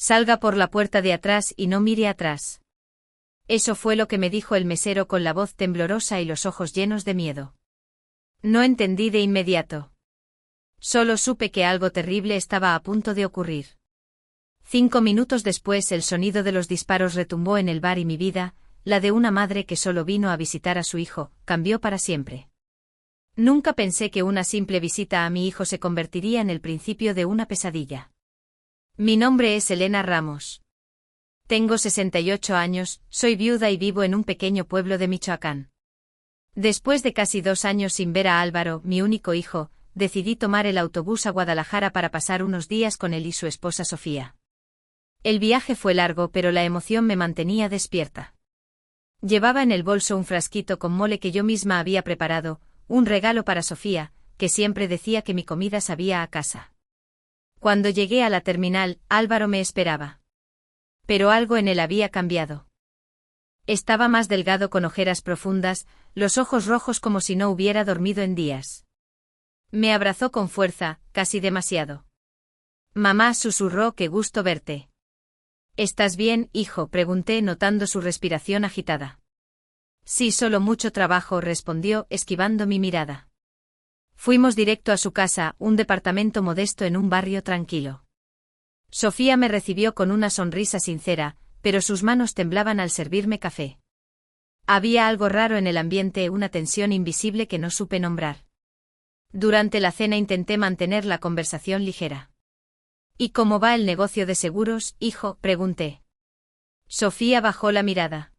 Salga por la puerta de atrás y no mire atrás. Eso fue lo que me dijo el mesero con la voz temblorosa y los ojos llenos de miedo. No entendí de inmediato. Solo supe que algo terrible estaba a punto de ocurrir. 5 minutos después el sonido de los disparos retumbó en el bar y mi vida, la de una madre que solo vino a visitar a su hijo, cambió para siempre. Nunca pensé que una simple visita a mi hijo se convertiría en el principio de una pesadilla. Mi nombre es Elena Ramos. Tengo 68 años, soy viuda y vivo en un pequeño pueblo de Michoacán. Después de casi 2 años sin ver a Álvaro, mi único hijo, decidí tomar el autobús a Guadalajara para pasar unos días con él y su esposa Sofía. El viaje fue largo, pero la emoción me mantenía despierta. Llevaba en el bolso un frasquito con mole que yo misma había preparado, un regalo para Sofía, que siempre decía que mi comida sabía a casa. Cuando llegué a la terminal, Álvaro me esperaba. Pero algo en él había cambiado. Estaba más delgado con ojeras profundas, los ojos rojos como si no hubiera dormido en días. Me abrazó con fuerza, casi demasiado. Mamá, susurró, qué gusto verte. ¿Estás bien, hijo?, pregunté notando su respiración agitada. Sí, solo mucho trabajo, respondió, esquivando mi mirada. Fuimos directo a su casa, un departamento modesto en un barrio tranquilo. Sofía me recibió con una sonrisa sincera, pero sus manos temblaban al servirme café. Había algo raro en el ambiente, una tensión invisible que no supe nombrar. Durante la cena intenté mantener la conversación ligera. ¿Y cómo va el negocio de seguros, hijo?, pregunté. Sofía bajó la mirada.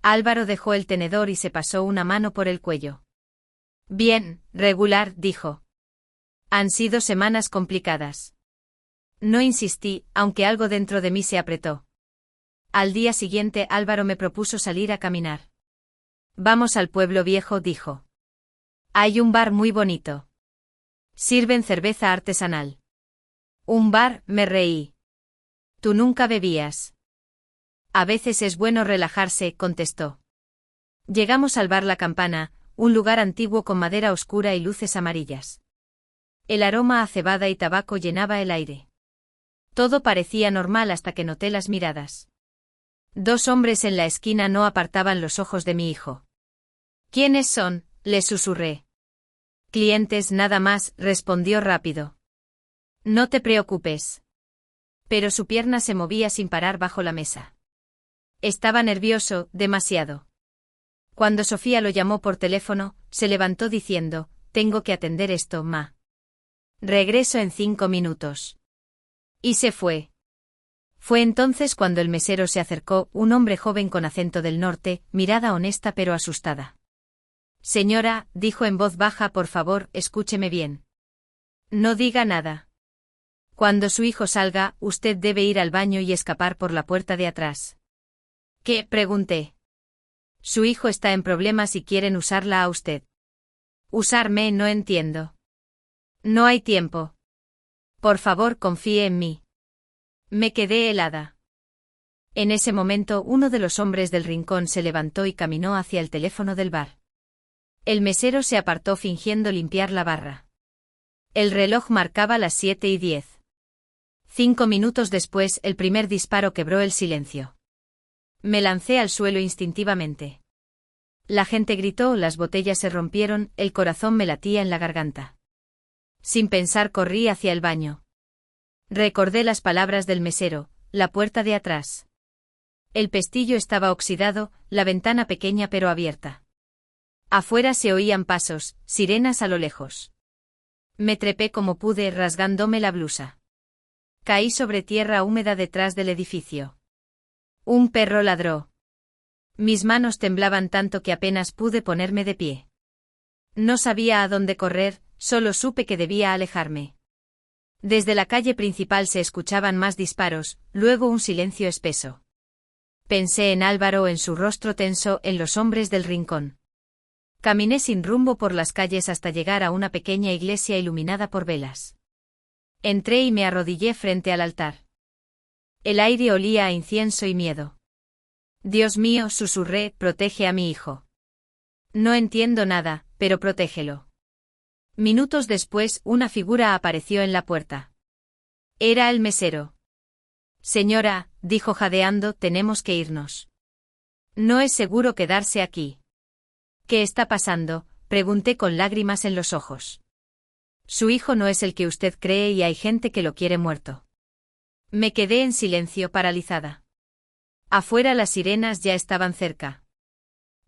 Álvaro dejó el tenedor y se pasó una mano por el cuello. Bien, regular, dijo. Han sido semanas complicadas. No insistí, aunque algo dentro de mí se apretó. Al día siguiente Álvaro me propuso salir a caminar. Vamos al pueblo viejo, dijo. Hay un bar muy bonito. Sirven cerveza artesanal. ¿Un bar?, me reí. Tú nunca bebías. A veces es bueno relajarse, contestó. Llegamos al bar La Campana, un lugar antiguo con madera oscura y luces amarillas. El aroma a cebada y tabaco llenaba el aire. Todo parecía normal hasta que noté las miradas. 2 hombres en la esquina no apartaban los ojos de mi hijo. ¿Quiénes son?, le susurré. Clientes nada más, respondió rápido. No te preocupes. Pero su pierna se movía sin parar bajo la mesa. Estaba nervioso, demasiado. Cuando Sofía lo llamó por teléfono, se levantó diciendo, tengo que atender esto, ma. Regreso en 5 minutos. Y se fue. Fue entonces cuando el mesero se acercó, un hombre joven con acento del norte, mirada honesta pero asustada. Señora, dijo en voz baja, por favor, escúcheme bien. No diga nada. Cuando su hijo salga, usted debe ir al baño y escapar por la puerta de atrás. ¿Qué?, pregunté. Su hijo está en problemas y quieren usarla a usted. ¿Usarme? No entiendo. No hay tiempo. Por favor, confíe en mí. Me quedé helada. En ese momento uno de los hombres del rincón se levantó y caminó hacia el teléfono del bar. El mesero se apartó fingiendo limpiar la barra. El reloj marcaba las 7:10. 5 minutos después, el primer disparo quebró el silencio. Me lancé al suelo instintivamente. La gente gritó, las botellas se rompieron, el corazón me latía en la garganta. Sin pensar corrí hacia el baño. Recordé las palabras del mesero, la puerta de atrás. El pestillo estaba oxidado, la ventana pequeña pero abierta. Afuera se oían pasos, sirenas a lo lejos. Me trepé como pude, rasgándome la blusa. Caí sobre tierra húmeda detrás del edificio. Un perro ladró. Mis manos temblaban tanto que apenas pude ponerme de pie. No sabía a dónde correr, solo supe que debía alejarme. Desde la calle principal se escuchaban más disparos, luego un silencio espeso. Pensé en Álvaro, en su rostro tenso, en los hombres del rincón. Caminé sin rumbo por las calles hasta llegar a una pequeña iglesia iluminada por velas. Entré y me arrodillé frente al altar. El aire olía a incienso y miedo. Dios mío, susurré, protege a mi hijo. No entiendo nada, pero protégelo. Minutos después, una figura apareció en la puerta. Era el mesero. Señora, dijo jadeando, tenemos que irnos. No es seguro quedarse aquí. ¿Qué está pasando?, pregunté con lágrimas en los ojos. Su hijo no es el que usted cree y hay gente que lo quiere muerto. Me quedé en silencio, paralizada. Afuera las sirenas ya estaban cerca.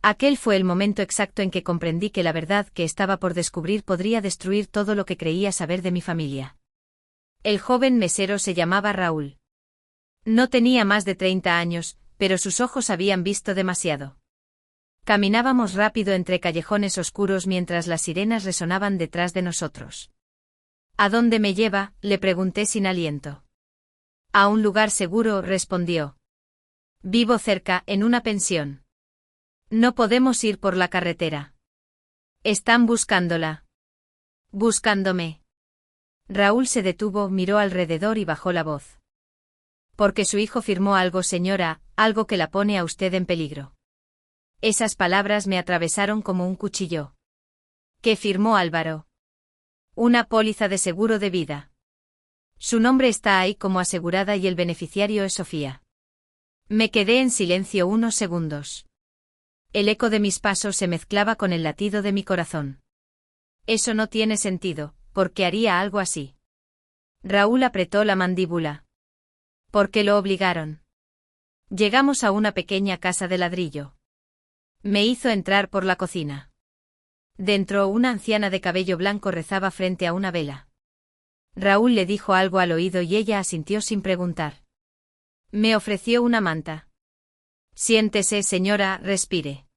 Aquel fue el momento exacto en que comprendí que la verdad que estaba por descubrir podría destruir todo lo que creía saber de mi familia. El joven mesero se llamaba Raúl. No tenía más de 30 años, pero sus ojos habían visto demasiado. Caminábamos rápido entre callejones oscuros mientras las sirenas resonaban detrás de nosotros. ¿A dónde me lleva?, le pregunté sin aliento. A un lugar seguro, respondió. Vivo cerca, en una pensión. No podemos ir por la carretera. Están buscándola. Buscándome. Raúl se detuvo, miró alrededor y bajó la voz. Porque su hijo firmó algo, señora, algo que la pone a usted en peligro. Esas palabras me atravesaron como un cuchillo. ¿Qué firmó Álvaro? Una póliza de seguro de vida. Su nombre está ahí como asegurada y el beneficiario es Sofía. Me quedé en silencio unos segundos. El eco de mis pasos se mezclaba con el latido de mi corazón. Eso no tiene sentido, ¿por qué haría algo así? Raúl apretó la mandíbula. ¿Por qué lo obligaron? Llegamos a una pequeña casa de ladrillo. Me hizo entrar por la cocina. Dentro, una anciana de cabello blanco rezaba frente a una vela. Raúl le dijo algo al oído y ella asintió sin preguntar. Me ofreció una manta. Siéntese, señora, respire.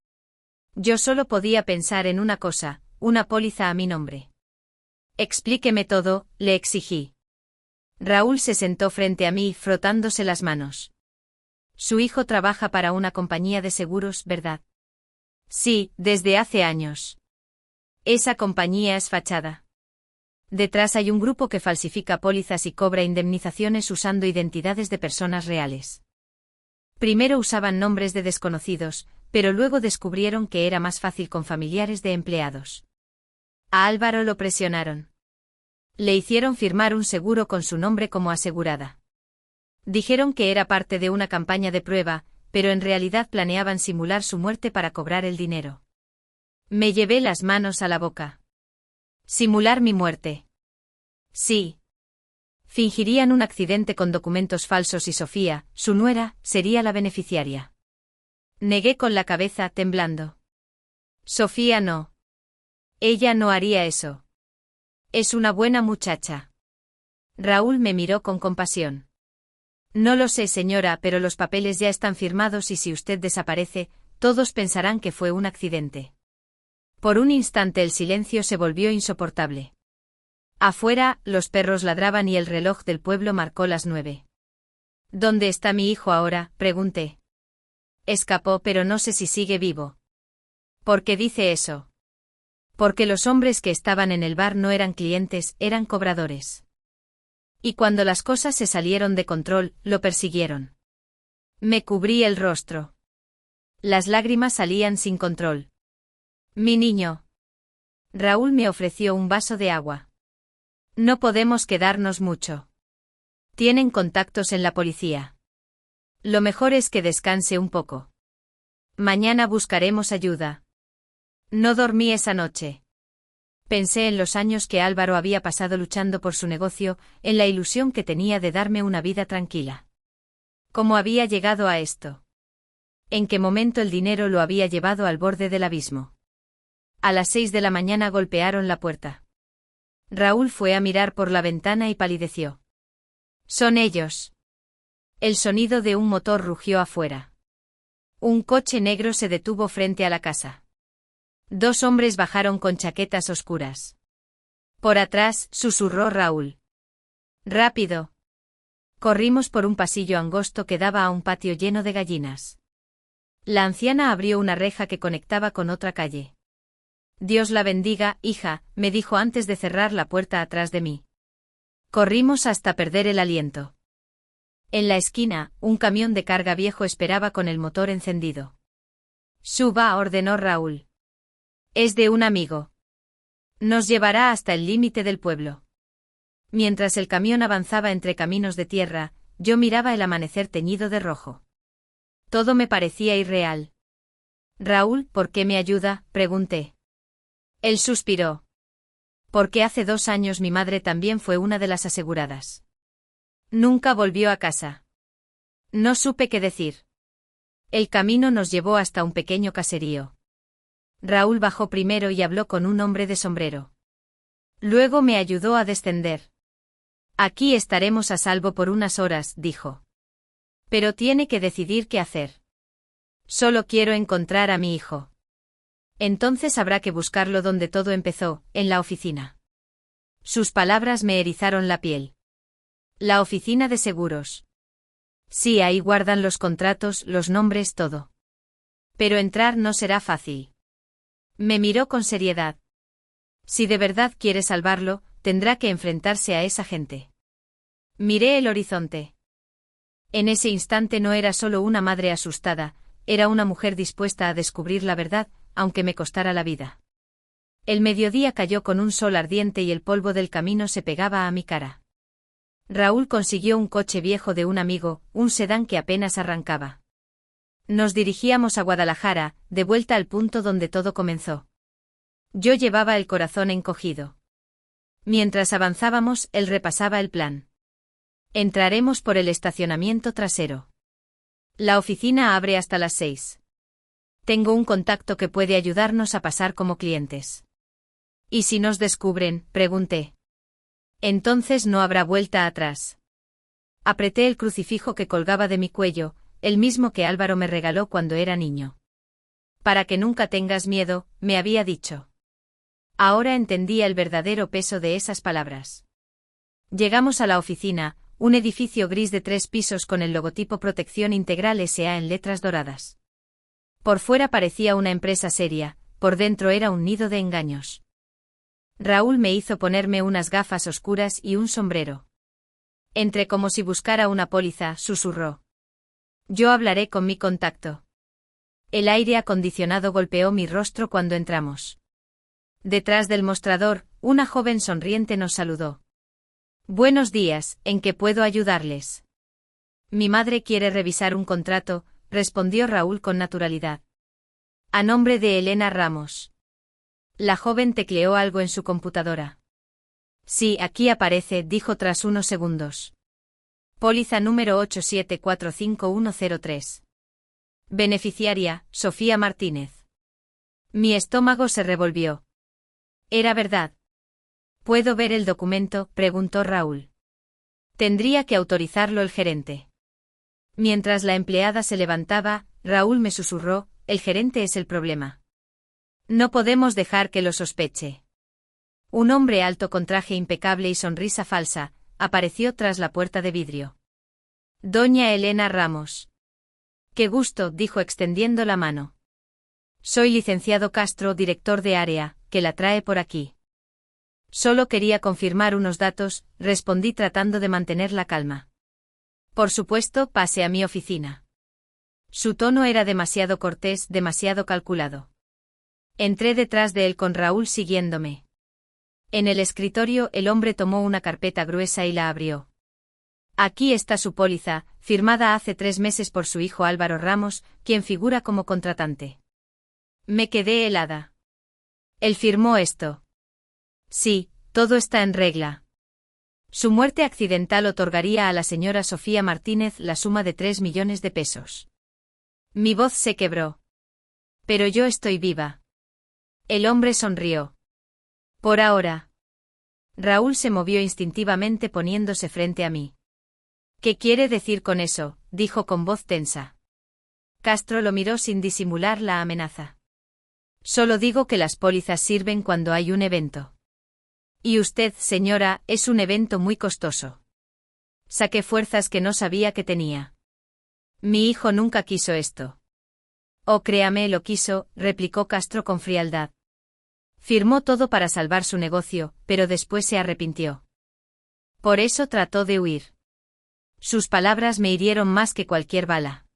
Yo solo podía pensar en una cosa, una póliza a mi nombre. Explíqueme todo, le exigí. Raúl se sentó frente a mí, frotándose las manos. Su hijo trabaja para una compañía de seguros, ¿verdad? Sí, desde hace años. Esa compañía es fachada. Detrás hay un grupo que falsifica pólizas y cobra indemnizaciones usando identidades de personas reales. Primero usaban nombres de desconocidos, pero luego descubrieron que era más fácil con familiares de empleados. A Álvaro lo presionaron. Le hicieron firmar un seguro con su nombre como asegurada. Dijeron que era parte de una campaña de prueba, pero en realidad planeaban simular su muerte para cobrar el dinero. Me llevé las manos a la boca. ¿Simular mi muerte? Sí. Fingirían un accidente con documentos falsos y Sofía, su nuera, sería la beneficiaria. Negué con la cabeza, temblando. Sofía no. Ella no haría eso. Es una buena muchacha. Raúl me miró con compasión. No lo sé, señora, pero los papeles ya están firmados y si usted desaparece, todos pensarán que fue un accidente. Por un instante el silencio se volvió insoportable. Afuera, los perros ladraban y el reloj del pueblo marcó las 9. ¿Dónde está mi hijo ahora?, pregunté. Escapó, pero no sé si sigue vivo. ¿Por qué dice eso? Porque los hombres que estaban en el bar no eran clientes, eran cobradores. Y cuando las cosas se salieron de control, lo persiguieron. Me cubrí el rostro. Las lágrimas salían sin control. Mi niño. Raúl me ofreció un vaso de agua. No podemos quedarnos mucho. Tienen contactos en la policía. Lo mejor es que descanse un poco. Mañana buscaremos ayuda. No dormí esa noche. Pensé en los años que Álvaro había pasado luchando por su negocio, en la ilusión que tenía de darme una vida tranquila. ¿Cómo había llegado a esto? ¿En qué momento el dinero lo había llevado al borde del abismo? A las 6 de la mañana golpearon la puerta. Raúl fue a mirar por la ventana y palideció. Son ellos. El sonido de un motor rugió afuera. Un coche negro se detuvo frente a la casa. 2 hombres bajaron con chaquetas oscuras. Por atrás, susurró Raúl. Rápido. Corrimos por un pasillo angosto que daba a un patio lleno de gallinas. La anciana abrió una reja que conectaba con otra calle. Dios la bendiga, hija, me dijo antes de cerrar la puerta atrás de mí. Corrimos hasta perder el aliento. En la esquina, un camión de carga viejo esperaba con el motor encendido. Suba, ordenó Raúl. Es de un amigo. Nos llevará hasta el límite del pueblo. Mientras el camión avanzaba entre caminos de tierra, yo miraba el amanecer teñido de rojo. Todo me parecía irreal. Raúl, ¿por qué me ayuda?, pregunté. Él suspiró. Porque hace 2 años mi madre también fue una de las aseguradas. Nunca volvió a casa. No supe qué decir. El camino nos llevó hasta un pequeño caserío. Raúl bajó primero y habló con un hombre de sombrero. Luego me ayudó a descender. Aquí estaremos a salvo por unas horas, dijo. Pero tiene que decidir qué hacer. Solo quiero encontrar a mi hijo. Entonces habrá que buscarlo donde todo empezó, en la oficina. Sus palabras me erizaron la piel. La oficina de seguros. Sí, ahí guardan los contratos, los nombres, todo. Pero entrar no será fácil. Me miró con seriedad. Si de verdad quiere salvarlo, tendrá que enfrentarse a esa gente. Miré el horizonte. En ese instante no era solo una madre asustada, era una mujer dispuesta a descubrir la verdad, aunque me costara la vida. El mediodía cayó con un sol ardiente y el polvo del camino se pegaba a mi cara. Raúl consiguió un coche viejo de un amigo, un sedán que apenas arrancaba. Nos dirigíamos a Guadalajara, de vuelta al punto donde todo comenzó. Yo llevaba el corazón encogido. Mientras avanzábamos, él repasaba el plan. Entraremos por el estacionamiento trasero. La oficina abre hasta las 6. Tengo un contacto que puede ayudarnos a pasar como clientes. ¿Y si nos descubren?, pregunté. Entonces no habrá vuelta atrás. Apreté el crucifijo que colgaba de mi cuello, el mismo que Álvaro me regaló cuando era niño. Para que nunca tengas miedo, me había dicho. Ahora entendía el verdadero peso de esas palabras. Llegamos a la oficina, un edificio gris de 3 pisos con el logotipo Protección Integral S.A. en letras doradas. Por fuera parecía una empresa seria, por dentro era un nido de engaños. Raúl me hizo ponerme unas gafas oscuras y un sombrero. Entré como si buscara una póliza, susurró. Yo hablaré con mi contacto. El aire acondicionado golpeó mi rostro cuando entramos. Detrás del mostrador, una joven sonriente nos saludó. Buenos días, ¿en qué puedo ayudarles? Mi madre quiere revisar un contrato, respondió Raúl con naturalidad. A nombre de Elena Ramos. La joven tecleó algo en su computadora. Sí, aquí aparece, dijo tras unos segundos. Póliza número 8745103. Beneficiaria, Sofía Martínez. Mi estómago se revolvió. Era verdad. ¿Puedo ver el documento?, preguntó Raúl. Tendría que autorizarlo el gerente. Mientras la empleada se levantaba, Raúl me susurró, el gerente es el problema. No podemos dejar que lo sospeche. Un hombre alto con traje impecable y sonrisa falsa, apareció tras la puerta de vidrio. Doña Elena Ramos. Qué gusto, dijo extendiendo la mano. Soy licenciado Castro, director de área, que la trae por aquí. Solo quería confirmar unos datos, respondí tratando de mantener la calma. Por supuesto, pase a mi oficina. Su tono era demasiado cortés, demasiado calculado. Entré detrás de él con Raúl siguiéndome. En el escritorio el hombre tomó una carpeta gruesa y la abrió. Aquí está su póliza, firmada hace 3 meses por su hijo Álvaro Ramos, quien figura como contratante. Me quedé helada. ¿Él firmó esto? Sí, todo está en regla. Su muerte accidental otorgaría a la señora Sofía Martínez la suma de 3 millones de pesos. Mi voz se quebró. Pero yo estoy viva. El hombre sonrió. Por ahora. Raúl se movió instintivamente poniéndose frente a mí. ¿Qué quiere decir con eso?, dijo con voz tensa. Castro lo miró sin disimular la amenaza. Solo digo que las pólizas sirven cuando hay un evento. Y usted, señora, es un evento muy costoso. Saqué fuerzas que no sabía que tenía. Mi hijo nunca quiso esto. Oh, créame, lo quiso, replicó Castro con frialdad. Firmó todo para salvar su negocio, pero después se arrepintió. Por eso trató de huir. Sus palabras me hirieron más que cualquier bala.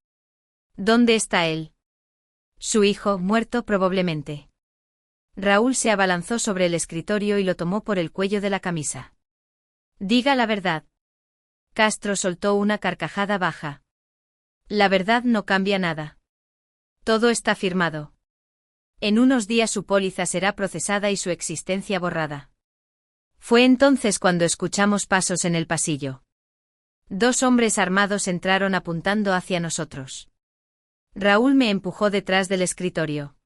¿Dónde está él? Su hijo, muerto probablemente. Raúl se abalanzó sobre el escritorio y lo tomó por el cuello de la camisa. Diga la verdad. Castro soltó una carcajada baja. La verdad no cambia nada. Todo está firmado. En unos días su póliza será procesada y su existencia borrada. Fue entonces cuando escuchamos pasos en el pasillo. 2 hombres armados entraron apuntando hacia nosotros. Raúl me empujó detrás del escritorio.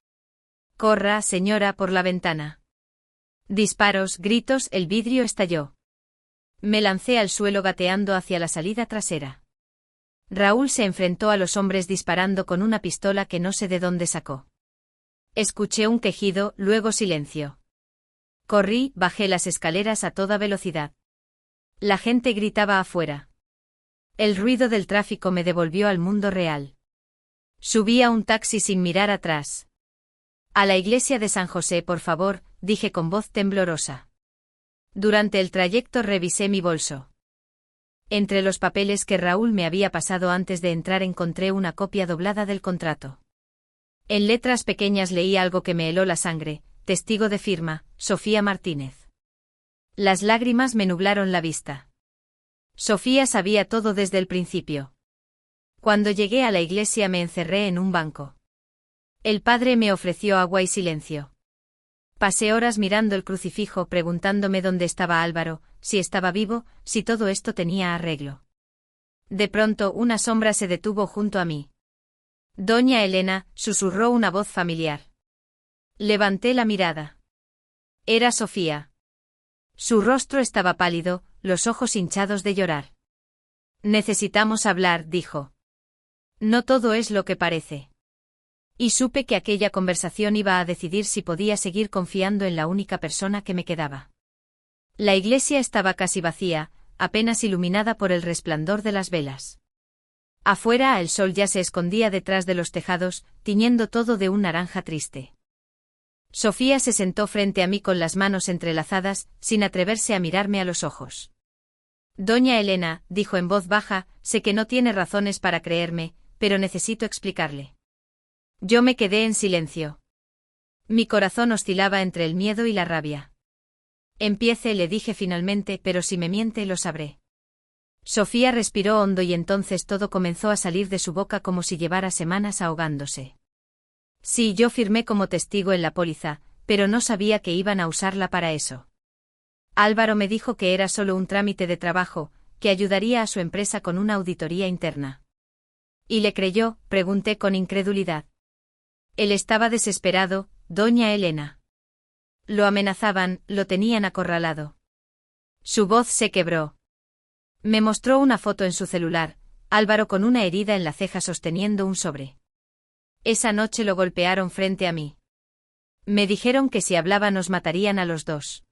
«Corra, señora, por la ventana». Disparos, gritos, el vidrio estalló. Me lancé al suelo gateando hacia la salida trasera. Raúl se enfrentó a los hombres disparando con una pistola que no sé de dónde sacó. Escuché un quejido, luego silencio. Corrí, bajé las escaleras a toda velocidad. La gente gritaba afuera. El ruido del tráfico me devolvió al mundo real. Subí a un taxi sin mirar atrás. «A la iglesia de San José, por favor», dije con voz temblorosa. Durante el trayecto revisé mi bolso. Entre los papeles que Raúl me había pasado antes de entrar encontré una copia doblada del contrato. En letras pequeñas leí algo que me heló la sangre: testigo de firma, Sofía Martínez. Las lágrimas me nublaron la vista. Sofía sabía todo desde el principio. Cuando llegué a la iglesia me encerré en un banco. El padre me ofreció agua y silencio. Pasé horas mirando el crucifijo preguntándome dónde estaba Álvaro, si estaba vivo, si todo esto tenía arreglo. De pronto una sombra se detuvo junto a mí. «Doña Elena», susurró una voz familiar. Levanté la mirada. Era Sofía. Su rostro estaba pálido, los ojos hinchados de llorar. «Necesitamos hablar», dijo. «No todo es lo que parece». Y supe que aquella conversación iba a decidir si podía seguir confiando en la única persona que me quedaba. La iglesia estaba casi vacía, apenas iluminada por el resplandor de las velas. Afuera el sol ya se escondía detrás de los tejados, tiñendo todo de un naranja triste. Sofía se sentó frente a mí con las manos entrelazadas, sin atreverse a mirarme a los ojos. «Doña Elena», dijo en voz baja, «sé que no tiene razones para creerme, pero necesito explicarle». Yo me quedé en silencio. Mi corazón oscilaba entre el miedo y la rabia. «Empiece», le dije finalmente, «pero si me miente lo sabré». Sofía respiró hondo y entonces todo comenzó a salir de su boca como si llevara semanas ahogándose. «Sí, yo firmé como testigo en la póliza, pero no sabía que iban a usarla para eso. Álvaro me dijo que era solo un trámite de trabajo, que ayudaría a su empresa con una auditoría interna». «¿Y le creyó?», pregunté con incredulidad. Él estaba desesperado, doña Elena. Lo amenazaban, lo tenían acorralado. Su voz se quebró. Me mostró una foto en su celular, Álvaro con una herida en la ceja sosteniendo un sobre. Esa noche lo golpearon frente a mí. Me dijeron que si hablaba nos matarían a los dos.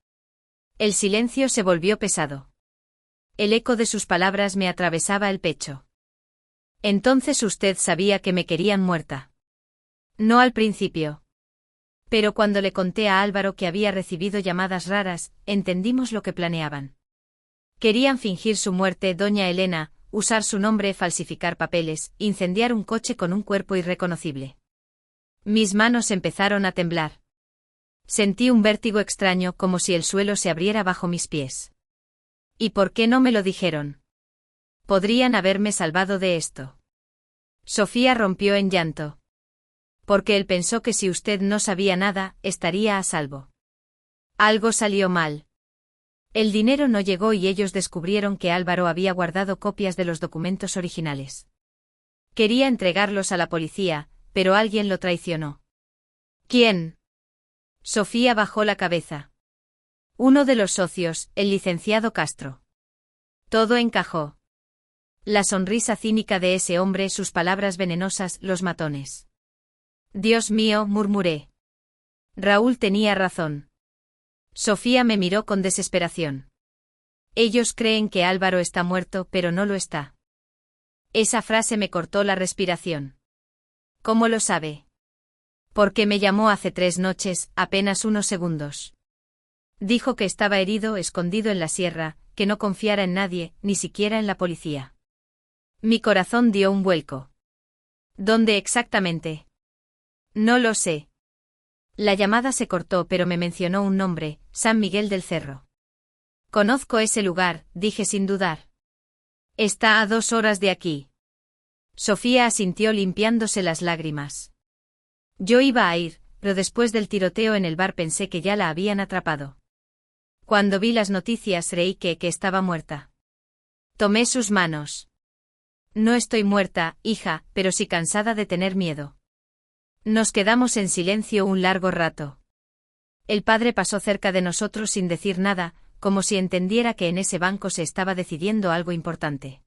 El silencio se volvió pesado. El eco de sus palabras me atravesaba el pecho. «Entonces usted sabía que me querían muerta». «No al principio. Pero cuando le conté a Álvaro que había recibido llamadas raras, entendimos lo que planeaban. Querían fingir su muerte, doña Elena, usar su nombre, falsificar papeles, incendiar un coche con un cuerpo irreconocible». Mis manos empezaron a temblar. Sentí un vértigo extraño, como si el suelo se abriera bajo mis pies. ¿Y por qué no me lo dijeron? Podrían haberme salvado de esto. Sofía rompió en llanto. «Porque él pensó que si usted no sabía nada, estaría a salvo. Algo salió mal. El dinero no llegó y ellos descubrieron que Álvaro había guardado copias de los documentos originales. Quería entregarlos a la policía, pero alguien lo traicionó». «¿Quién?». Sofía bajó la cabeza. «Uno de los socios, el licenciado Castro». Todo encajó. La sonrisa cínica de ese hombre, sus palabras venenosas, los matones. «Dios mío», murmuré. Raúl tenía razón. Sofía me miró con desesperación. «Ellos creen que Álvaro está muerto, pero no lo está». Esa frase me cortó la respiración. «¿Cómo lo sabe?». «Porque me llamó hace 3 noches, apenas unos segundos. Dijo que estaba herido, escondido en la sierra, que no confiara en nadie, ni siquiera en la policía». Mi corazón dio un vuelco. «¿Dónde exactamente?». «No lo sé». La llamada se cortó, pero me mencionó un nombre: San Miguel del Cerro. «Conozco ese lugar», dije sin dudar. Está a 2 horas de aquí. Sofía asintió limpiándose las lágrimas. Yo iba a ir, pero después del tiroteo en el bar pensé que ya la habían atrapado. Cuando vi las noticias creí que estaba muerta. Tomé sus manos. No estoy muerta, hija, pero sí cansada de tener miedo. Nos quedamos en silencio un largo rato. El padre pasó cerca de nosotros sin decir nada, como si entendiera que en ese banco se estaba decidiendo algo importante.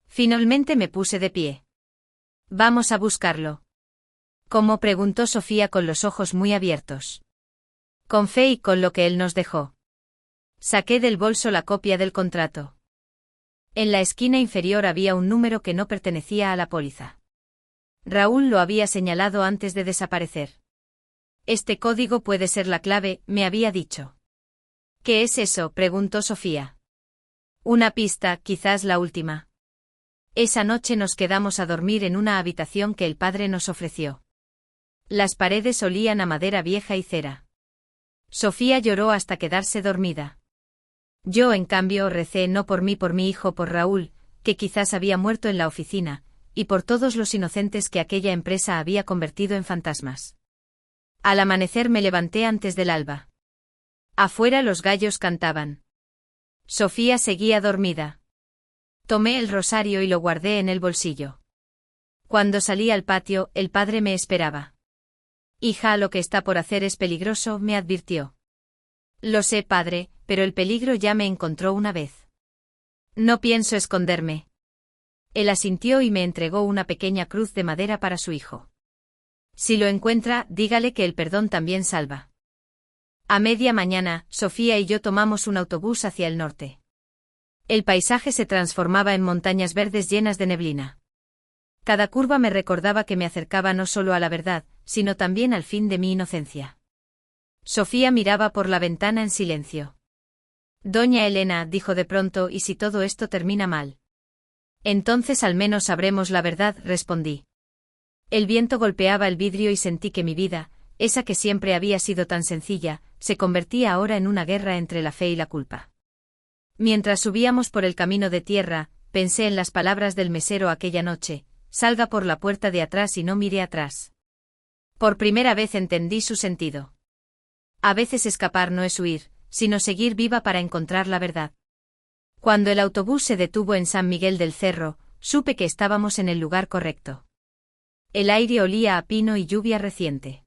Finalmente me puse de pie. Vamos a buscarlo. ¿Cómo? Preguntó Sofía con los ojos muy abiertos. Con fe y con lo que él nos dejó. Saqué del bolso la copia del contrato. En la esquina inferior había un número que no pertenecía a la póliza. Raúl lo había señalado antes de desaparecer. Este código puede ser la clave, me había dicho. ¿Qué es eso?, preguntó Sofía. Una pista, quizás la última. Esa noche nos quedamos a dormir en una habitación que el padre nos ofreció. Las paredes olían a madera vieja y cera. Sofía lloró hasta quedarse dormida. Yo, en cambio, recé no por mí, por mi hijo, por Raúl, que quizás había muerto en la oficina, y por todos los inocentes que aquella empresa había convertido en fantasmas. Al amanecer me levanté antes del alba. Afuera los gallos cantaban. Sofía seguía dormida. Tomé el rosario y lo guardé en el bolsillo. Cuando salí al patio, el padre me esperaba. Hija, lo que está por hacer es peligroso, me advirtió. Lo sé, padre, pero el peligro ya me encontró una vez. No pienso esconderme. Él asintió y me entregó una pequeña cruz de madera para su hijo. Si lo encuentra, dígale que el perdón también salva. A media mañana, Sofía y yo tomamos un autobús hacia el norte. El paisaje se transformaba en montañas verdes llenas de neblina. Cada curva me recordaba que me acercaba no solo a la verdad, sino también al fin de mi inocencia. Sofía miraba por la ventana en silencio. Doña Elena, dijo de pronto, ¿y si todo esto termina mal? Entonces al menos sabremos la verdad, respondí. El viento golpeaba el vidrio y sentí que mi vida, esa que siempre había sido tan sencilla, se convertía ahora en una guerra entre la fe y la culpa. Mientras subíamos por el camino de tierra, pensé en las palabras del mesero aquella noche: salga por la puerta de atrás y no mire atrás. Por primera vez entendí su sentido. A veces escapar no es huir, sino seguir viva para encontrar la verdad. Cuando el autobús se detuvo en San Miguel del Cerro, supe que estábamos en el lugar correcto. El aire olía a pino y lluvia reciente.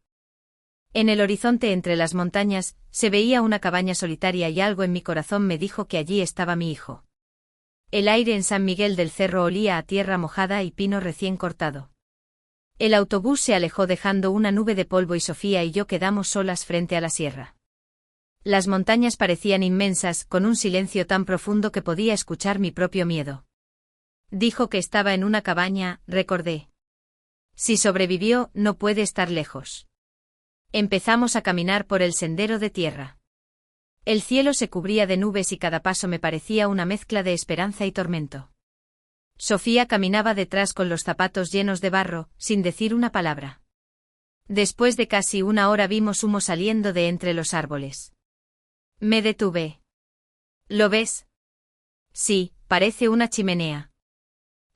En el horizonte entre las montañas, se veía una cabaña solitaria y algo en mi corazón me dijo que allí estaba mi hijo. El aire en San Miguel del Cerro olía a tierra mojada y pino recién cortado. El autobús se alejó dejando una nube de polvo y Sofía y yo quedamos solas frente a la sierra. Las montañas parecían inmensas, con un silencio tan profundo que podía escuchar mi propio miedo. Dijo que estaba en una cabaña, recordé. Si sobrevivió, no puede estar lejos. Empezamos a caminar por el sendero de tierra. El cielo se cubría de nubes y cada paso me parecía una mezcla de esperanza y tormento. Sofía caminaba detrás con los zapatos llenos de barro, sin decir una palabra. Después de casi una hora vimos humo saliendo de entre los árboles. Me detuve. ¿Lo ves? Sí, parece una chimenea.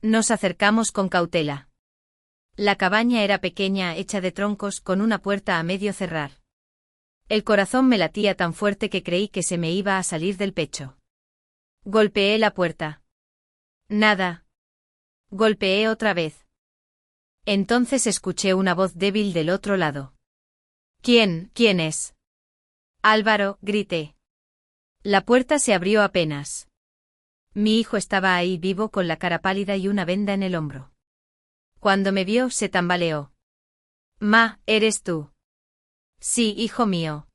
Nos acercamos con cautela. La cabaña era pequeña, hecha de troncos, con una puerta a medio cerrar. El corazón me latía tan fuerte que creí que se me iba a salir del pecho. Golpeé la puerta. Nada. Golpeé otra vez. Entonces escuché una voz débil del otro lado. ¿Quién es? Álvaro, grité. La puerta se abrió apenas. Mi hijo estaba ahí vivo con la cara pálida y una venda en el hombro. Cuando me vio, se tambaleó. Ma, ¿eres tú? Sí, hijo mío.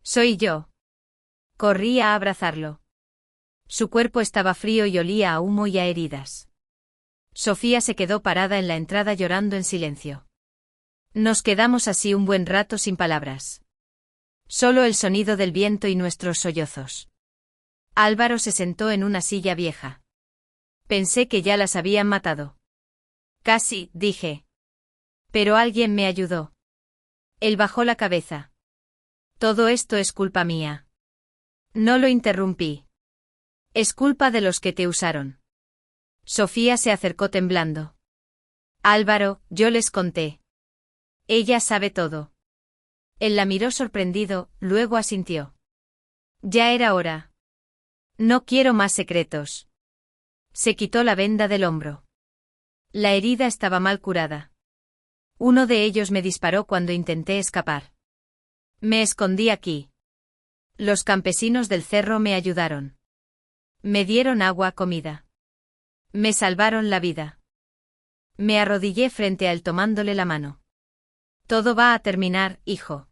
Soy yo. Corrí a abrazarlo. Su cuerpo estaba frío y olía a humo y a heridas. Sofía se quedó parada en la entrada llorando en silencio. Nos quedamos así un buen rato sin palabras. Solo el sonido del viento y nuestros sollozos. Álvaro se sentó en una silla vieja. Pensé que ya las habían matado. Casi, dije. Pero alguien me ayudó. Él bajó la cabeza. Todo esto es culpa mía. No lo interrumpí. Es culpa de los que te usaron. Sofía se acercó temblando. Álvaro, yo les conté. Ella sabe todo. Él la miró sorprendido, luego asintió. Ya era hora. No quiero más secretos. Se quitó la venda del hombro. La herida estaba mal curada. Uno de ellos me disparó cuando intenté escapar. Me escondí aquí. Los campesinos del cerro me ayudaron. Me dieron agua, comida. Me salvaron la vida. Me arrodillé frente a él tomándole la mano. Todo va a terminar, hijo.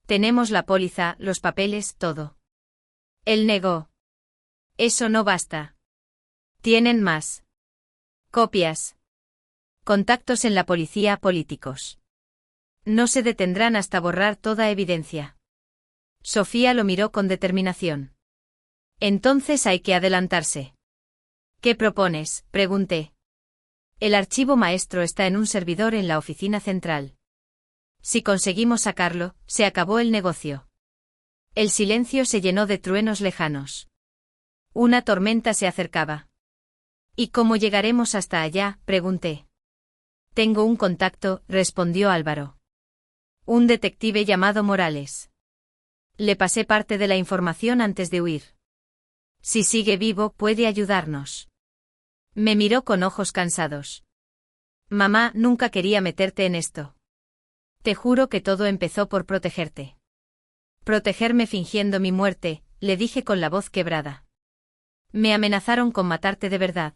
Tenemos la póliza, los papeles, todo. Él negó. Eso no basta. Tienen más. Copias. Contactos en la policía, políticos. No se detendrán hasta borrar toda evidencia. Sofía lo miró con determinación. Entonces hay que adelantarse. ¿Qué propones?, pregunté. El archivo maestro está en un servidor en la oficina central. Si conseguimos sacarlo, se acabó el negocio. El silencio se llenó de truenos lejanos. Una tormenta se acercaba. ¿Y cómo llegaremos hasta allá?, pregunté. Tengo un contacto, respondió Álvaro. Un detective llamado Morales. Le pasé parte de la información antes de huir. Si sigue vivo, puede ayudarnos. Me miró con ojos cansados. Mamá, nunca quería meterte en esto. Te juro que todo empezó por protegerte. Protegerme fingiendo mi muerte, le dije con la voz quebrada. Me amenazaron con matarte de verdad.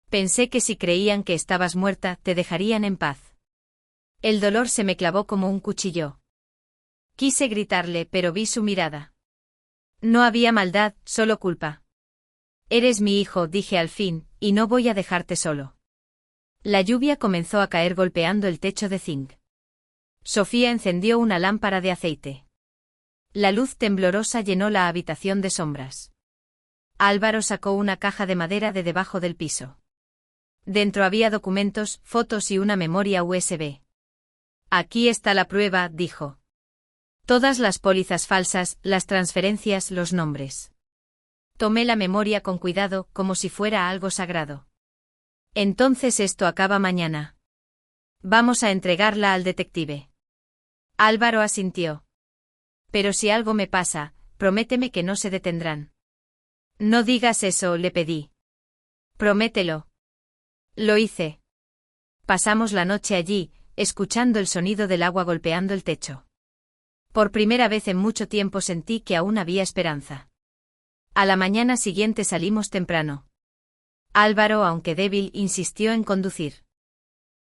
Pensé que si creían que estabas muerta, te dejarían en paz. El dolor se me clavó como un cuchillo. Quise gritarle, pero vi su mirada. No había maldad, solo culpa. Eres mi hijo, dije al fin, y no voy a dejarte solo. La lluvia comenzó a caer golpeando el techo de zinc. Sofía encendió una lámpara de aceite. La luz temblorosa llenó la habitación de sombras. Álvaro sacó una caja de madera de debajo del piso. Dentro había documentos, fotos y una memoria USB. Aquí está la prueba, dijo. Todas las pólizas falsas, las transferencias, los nombres. Tomé la memoria con cuidado, como si fuera algo sagrado. Entonces esto acaba mañana. Vamos a entregarla al detective. Álvaro asintió. Pero si algo me pasa, prométeme que no se detendrán. No digas eso, le pedí. Promételo. Lo hice. Pasamos la noche allí, escuchando el sonido del agua golpeando el techo. Por primera vez en mucho tiempo sentí que aún había esperanza. A la mañana siguiente salimos temprano. Álvaro, aunque débil, insistió en conducir.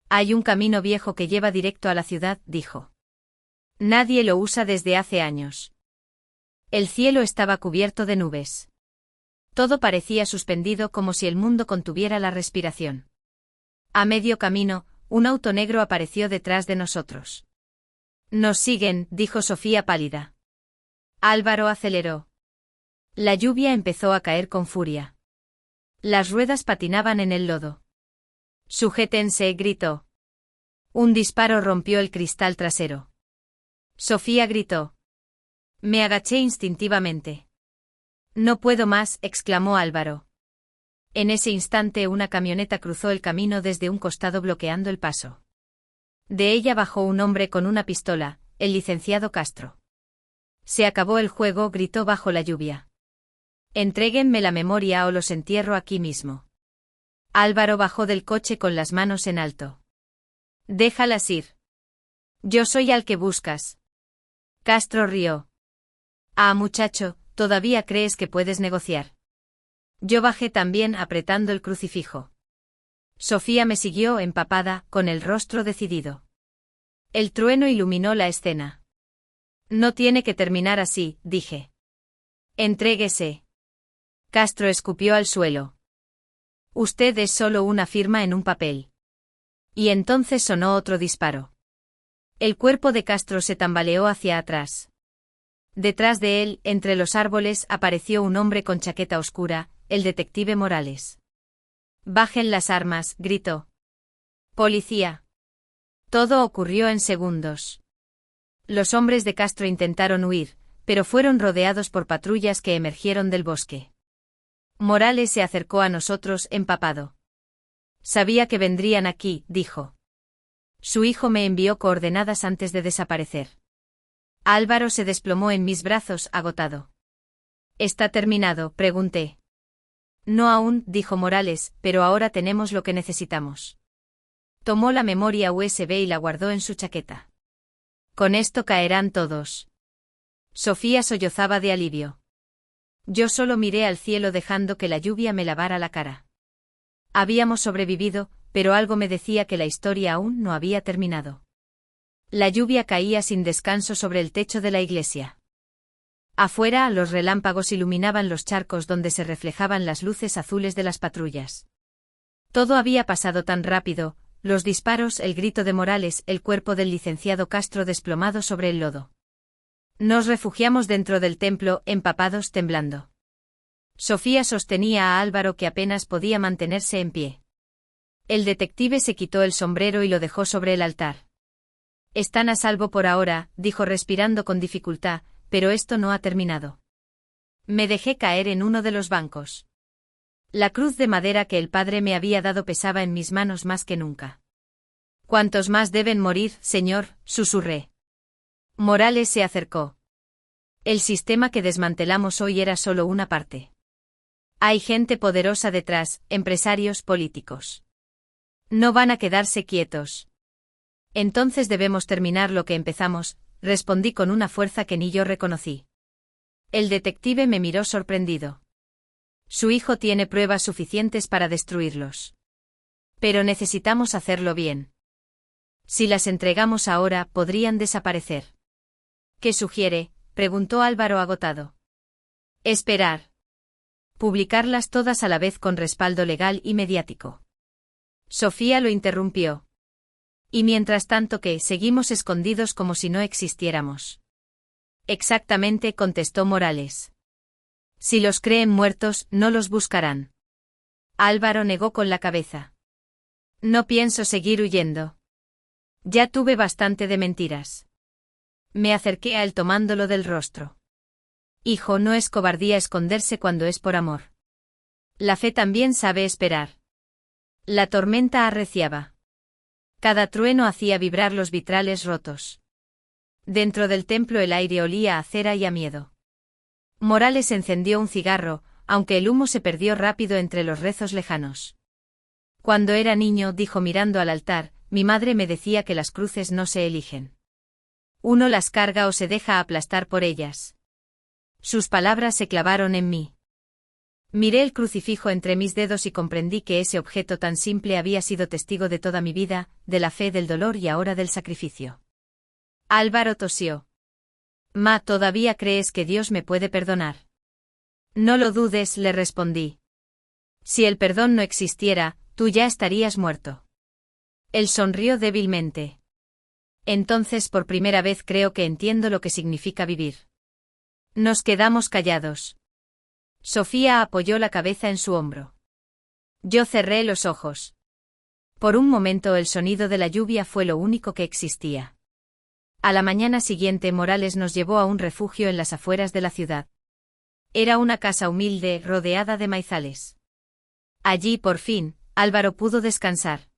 Hay un camino viejo que lleva directo a la ciudad, dijo. Nadie lo usa desde hace años. El cielo estaba cubierto de nubes. Todo parecía suspendido como si el mundo contuviera la respiración. A medio camino, un auto negro apareció detrás de nosotros. Nos siguen, dijo Sofía pálida. Álvaro aceleró. La lluvia empezó a caer con furia. Las ruedas patinaban en el lodo. Sujétense, gritó. Un disparo rompió el cristal trasero. Sofía gritó. Me agaché instintivamente. No puedo más, exclamó Álvaro. En ese instante una camioneta cruzó el camino desde un costado bloqueando el paso. De ella bajó un hombre con una pistola, el licenciado Castro. Se acabó el juego, gritó bajo la lluvia. Entréguenme la memoria o los entierro aquí mismo. Álvaro bajó del coche con las manos en alto. Déjalas ir. Yo soy al que buscas. Castro rió. Ah, muchacho, todavía crees que puedes negociar. Yo bajé también apretando el crucifijo. Sofía me siguió empapada, con el rostro decidido. El trueno iluminó la escena. No tiene que terminar así, dije. Entréguese. Castro escupió al suelo. Usted es solo una firma en un papel. Y entonces sonó otro disparo. El cuerpo de Castro se tambaleó hacia atrás. Detrás de él, entre los árboles, apareció un hombre con chaqueta oscura, el detective Morales. Bajen las armas, gritó. Policía. Todo ocurrió en segundos. Los hombres de Castro intentaron huir, pero fueron rodeados por patrullas que emergieron del bosque. Morales se acercó a nosotros empapado. Sabía que vendrían aquí, dijo. Su hijo me envió coordenadas antes de desaparecer. Álvaro se desplomó en mis brazos, agotado. ¿Está terminado?, pregunté. No aún, dijo Morales, pero ahora tenemos lo que necesitamos. Tomó la memoria USB y la guardó en su chaqueta. Con esto caerán todos. Sofía sollozaba de alivio. Yo solo miré al cielo dejando que la lluvia me lavara la cara. Habíamos sobrevivido, pero algo me decía que la historia aún no había terminado. La lluvia caía sin descanso sobre el techo de la iglesia. Afuera, los relámpagos iluminaban los charcos donde se reflejaban las luces azules de las patrullas. Todo había pasado tan rápido, los disparos, el grito de Morales, el cuerpo del licenciado Castro desplomado sobre el lodo. Nos refugiamos dentro del templo, empapados, temblando. Sofía sostenía a Álvaro, que apenas podía mantenerse en pie. El detective se quitó el sombrero y lo dejó sobre el altar. Están a salvo por ahora, dijo respirando con dificultad, pero esto no ha terminado. Me dejé caer en uno de los bancos. La cruz de madera que el padre me había dado pesaba en mis manos más que nunca. ¿Cuántos más deben morir, señor?, susurré. Morales se acercó. El sistema que desmantelamos hoy era solo una parte. Hay gente poderosa detrás, empresarios, políticos. No van a quedarse quietos. Entonces debemos terminar lo que empezamos, respondí con una fuerza que ni yo reconocí. El detective me miró sorprendido. Su hijo tiene pruebas suficientes para destruirlos. Pero necesitamos hacerlo bien. Si las entregamos ahora, podrían desaparecer. ¿Qué sugiere?, preguntó Álvaro agotado. Esperar. Publicarlas todas a la vez con respaldo legal y mediático. Sofía lo interrumpió. Y mientras tanto, ¿qué? Seguimos escondidos como si no existiéramos. Exactamente, contestó Morales. Si los creen muertos, no los buscarán. Álvaro negó con la cabeza. No pienso seguir huyendo. Ya tuve bastante de mentiras. Me acerqué a él tomándolo del rostro. Hijo, no es cobardía esconderse cuando es por amor. La fe también sabe esperar. La tormenta arreciaba. Cada trueno hacía vibrar los vitrales rotos. Dentro del templo el aire olía a cera y a miedo. Morales encendió un cigarro, aunque el humo se perdió rápido entre los rezos lejanos. Cuando era niño, dijo mirando al altar, mi madre me decía que las cruces no se eligen. Uno las carga o se deja aplastar por ellas. Sus palabras se clavaron en mí. Miré el crucifijo entre mis dedos y comprendí que ese objeto tan simple había sido testigo de toda mi vida, de la fe, del dolor y ahora del sacrificio. Álvaro tosió. Ma, ¿todavía crees que Dios me puede perdonar? No lo dudes, le respondí. Si el perdón no existiera, tú ya estarías muerto. Él sonrió débilmente. Entonces por primera vez creo que entiendo lo que significa vivir. Nos quedamos callados. Sofía apoyó la cabeza en su hombro. Yo cerré los ojos. Por un momento el sonido de la lluvia fue lo único que existía. A la mañana siguiente Morales nos llevó a un refugio en las afueras de la ciudad. Era una casa humilde, rodeada de maizales. Allí, por fin, Álvaro pudo descansar.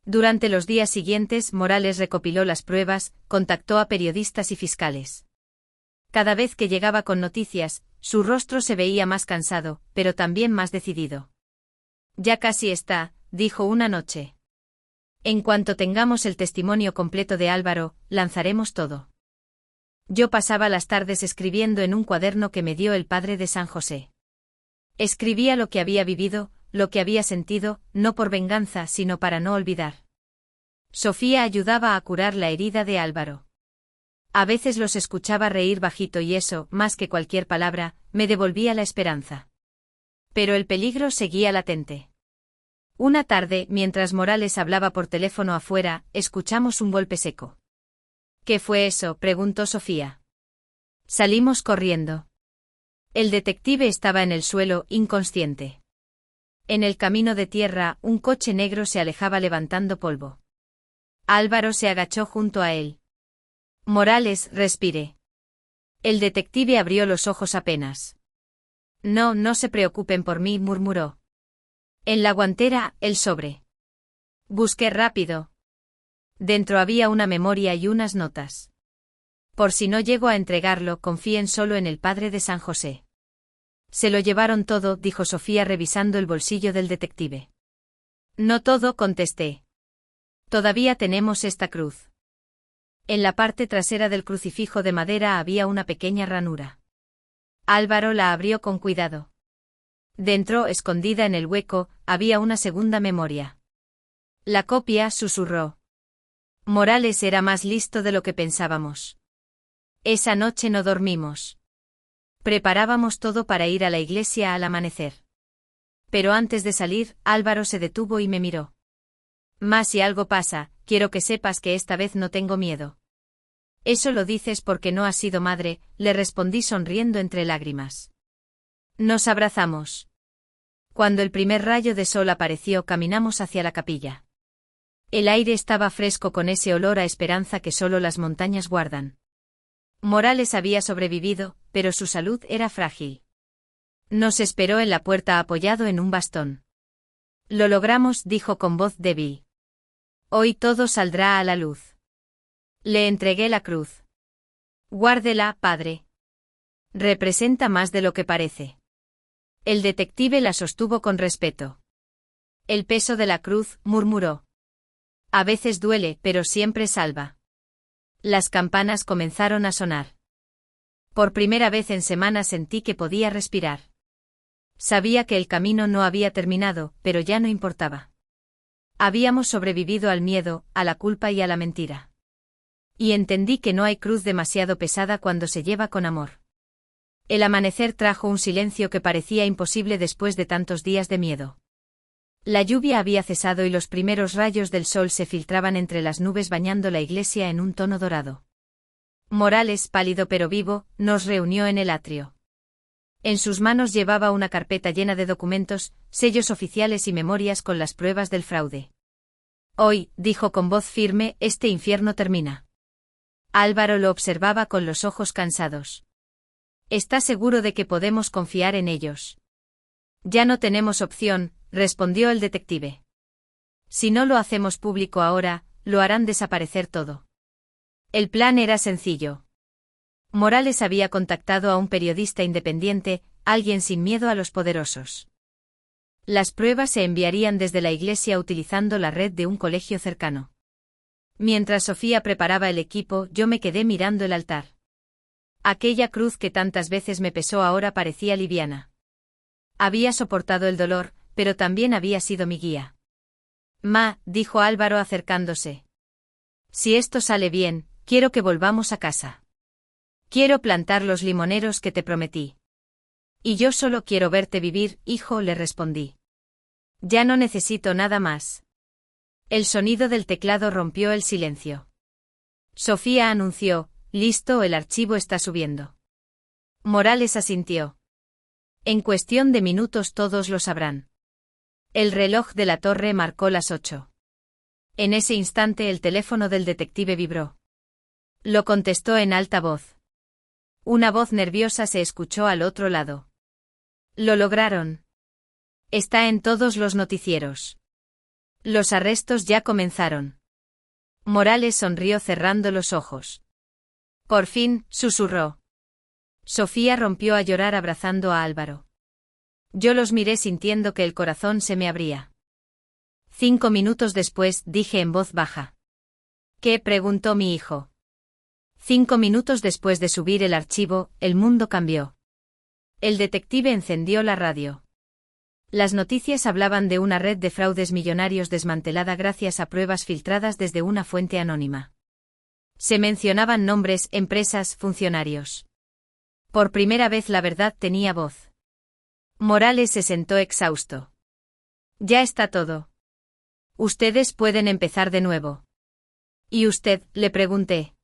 Durante los días siguientes, Morales recopiló las pruebas, contactó a periodistas y fiscales. Cada vez que llegaba con noticias, su rostro se veía más cansado, pero también más decidido. Ya casi está, dijo una noche. En cuanto tengamos el testimonio completo de Álvaro, lanzaremos todo. Yo pasaba las tardes escribiendo en un cuaderno que me dio el padre de San José. Escribía lo que había vivido, lo que había sentido, no por venganza, sino para no olvidar. Sofía ayudaba a curar la herida de Álvaro. A veces los escuchaba reír bajito y eso, más que cualquier palabra, me devolvía la esperanza. Pero el peligro seguía latente. Una tarde, mientras Morales hablaba por teléfono afuera, escuchamos un golpe seco. ¿Qué fue eso?, preguntó Sofía. Salimos corriendo. El detective estaba en el suelo, inconsciente. En el camino de tierra, un coche negro se alejaba levantando polvo. Álvaro se agachó junto a él. Morales, respire. El detective abrió los ojos apenas. No, no se preocupen por mí, murmuró. En la guantera, el sobre. Busqué rápido. Dentro había una memoria y unas notas. Por si no llego a entregarlo, confíen solo en el padre de San José. Se lo llevaron todo, dijo Sofía revisando el bolsillo del detective. No todo, contesté. Todavía tenemos esta cruz. En la parte trasera del crucifijo de madera había una pequeña ranura. Álvaro la abrió con cuidado. Dentro, escondida en el hueco, había una segunda memoria. La copia, susurró. Morales era más listo de lo que pensábamos. Esa noche no dormimos. Preparábamos todo para ir a la iglesia al amanecer. Pero antes de salir, Álvaro se detuvo y me miró. Más si algo pasa, quiero que sepas que esta vez no tengo miedo. Eso lo dices porque no has sido madre, le respondí sonriendo entre lágrimas. Nos abrazamos. Cuando el primer rayo de sol apareció, caminamos hacia la capilla. El aire estaba fresco con ese olor a esperanza que solo las montañas guardan. Morales había sobrevivido, pero su salud era frágil. Nos esperó en la puerta apoyado en un bastón. Lo logramos, dijo con voz débil. Hoy todo saldrá a la luz. Le entregué la cruz. Guárdela, padre. Representa más de lo que parece. El detective la sostuvo con respeto. El peso de la cruz, murmuró. A veces duele, pero siempre salva. Las campanas comenzaron a sonar. Por primera vez en semanas sentí que podía respirar. Sabía que el camino no había terminado, pero ya no importaba. Habíamos sobrevivido al miedo, a la culpa y a la mentira. Y entendí que no hay cruz demasiado pesada cuando se lleva con amor. El amanecer trajo un silencio que parecía imposible después de tantos días de miedo. La lluvia había cesado y los primeros rayos del sol se filtraban entre las nubes bañando la iglesia en un tono dorado. Morales, pálido pero vivo, nos reunió en el atrio. En sus manos llevaba una carpeta llena de documentos, sellos oficiales y memorias con las pruebas del fraude. Hoy, dijo con voz firme, este infierno termina. Álvaro lo observaba con los ojos cansados. ¿Está seguro de que podemos confiar en ellos? Ya no tenemos opción, respondió el detective. Si no lo hacemos público ahora, lo harán desaparecer todo. El plan era sencillo. Morales había contactado a un periodista independiente, alguien sin miedo a los poderosos. Las pruebas se enviarían desde la iglesia utilizando la red de un colegio cercano. Mientras Sofía preparaba el equipo, yo me quedé mirando el altar. Aquella cruz que tantas veces me pesó ahora parecía liviana. Había soportado el dolor, pero también había sido mi guía. Ma, dijo Álvaro acercándose. Si esto sale bien, quiero que volvamos a casa. Quiero plantar los limoneros que te prometí. Y yo solo quiero verte vivir, hijo, le respondí. Ya no necesito nada más. El sonido del teclado rompió el silencio. Sofía anunció, listo, el archivo está subiendo. Morales asintió. En cuestión de minutos todos lo sabrán. El reloj de la torre marcó las 8. En ese instante el teléfono del detective vibró. Lo contestó en alta voz. Una voz nerviosa se escuchó al otro lado. Lo lograron. Está en todos los noticieros. Los arrestos ya comenzaron. Morales sonrió cerrando los ojos. Por fin, susurró. Sofía rompió a llorar abrazando a Álvaro. Yo los miré sintiendo que el corazón se me abría. 5 minutos después, dije en voz baja. ¿Qué?, preguntó mi hijo. 5 minutos después de subir el archivo, el mundo cambió. El detective encendió la radio. Las noticias hablaban de una red de fraudes millonarios desmantelada gracias a pruebas filtradas desde una fuente anónima. Se mencionaban nombres, empresas, funcionarios. Por primera vez la verdad tenía voz. Morales se sentó exhausto. Ya está todo. Ustedes pueden empezar de nuevo. ¿Y usted?, le pregunté.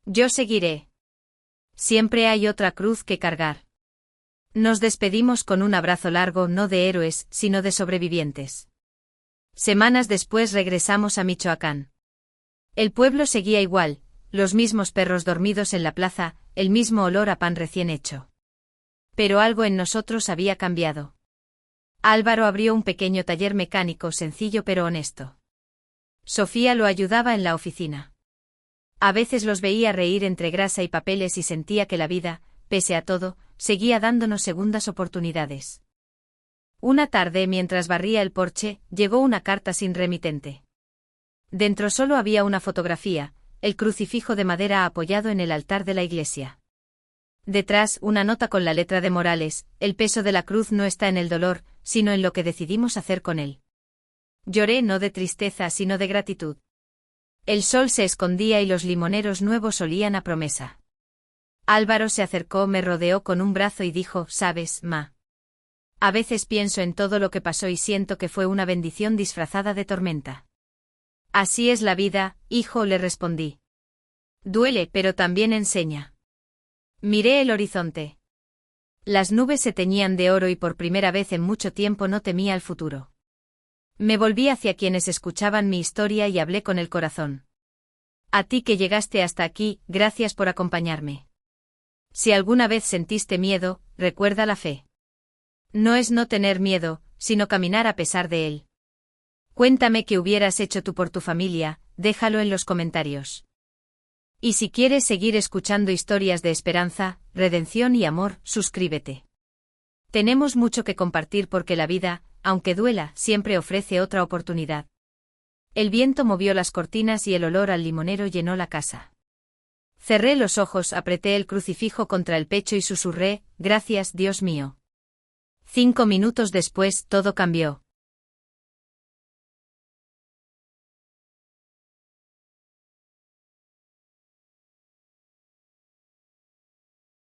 Yo seguiré. Siempre hay otra cruz que cargar. Nos despedimos con un abrazo largo, no de héroes, sino de sobrevivientes. Semanas después regresamos a Michoacán. El pueblo seguía igual, los mismos perros dormidos en la plaza, el mismo olor a pan recién hecho. Pero algo en nosotros había cambiado. Álvaro abrió un pequeño taller mecánico sencillo pero honesto. Sofía lo ayudaba en la oficina. A veces los veía reír entre grasa y papeles y sentía que la vida, pese a todo, seguía dándonos segundas oportunidades. Una tarde, mientras barría el porche, llegó una carta sin remitente. Dentro solo había una fotografía, el crucifijo de madera apoyado en el altar de la iglesia. Detrás, una nota con la letra de Morales: el peso de la cruz no está en el dolor, sino en lo que decidimos hacer con él. Lloré no de tristeza sino de gratitud. El sol se escondía y los limoneros nuevos olían a promesa. Álvaro se acercó, me rodeó con un brazo y dijo: ¿sabes, ma? A veces pienso en todo lo que pasó y siento que fue una bendición disfrazada de tormenta. Así es la vida, hijo, le respondí. Duele, pero también enseña. Miré el horizonte. Las nubes se teñían de oro y por primera vez en mucho tiempo no temía el futuro. Me volví hacia quienes escuchaban mi historia y hablé con el corazón. A ti que llegaste hasta aquí, gracias por acompañarme. Si alguna vez sentiste miedo, recuerda la fe. No es no tener miedo, sino caminar a pesar de él. Cuéntame qué hubieras hecho tú por tu familia, déjalo en los comentarios. Y si quieres seguir escuchando historias de esperanza, redención y amor, suscríbete. Tenemos mucho que compartir porque la vida, aunque duela, siempre ofrece otra oportunidad. El viento movió las cortinas y el olor al limonero llenó la casa. Cerré los ojos, apreté el crucifijo contra el pecho y susurré: gracias, Dios mío. 5 minutos después, todo cambió.